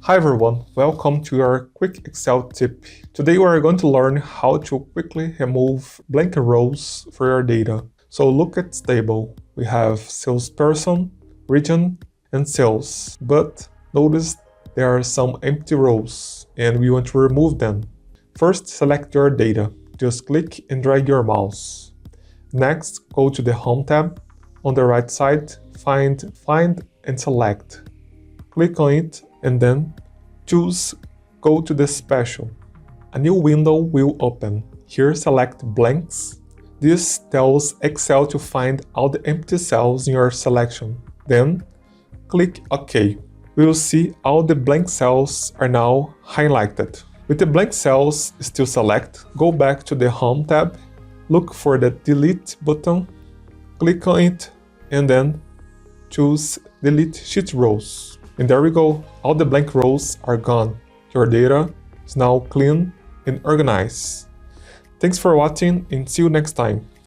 Hi everyone, welcome to your quick Excel tip. Today we are going to learn how to quickly remove blank rows for your data. So look at this table. We have salesperson, region, and sales. But notice there are some empty rows and we want to remove them. First, select your data. Just click and drag your mouse. Next, go to the Home tab. On the right side, find and Select. Click on it and then choose Go to the Special. A new window will open. Here select Blanks. This tells Excel to find all the empty cells in your selection. Then click OK. We will see all the blank cells are now highlighted. With the blank cells still select, go back to the Home tab, look for the Delete button, click on it, and then choose Delete Sheet Rows. And there we go, all the blank rows are gone. Your data is now clean and organized. Thanks for watching and see you next time.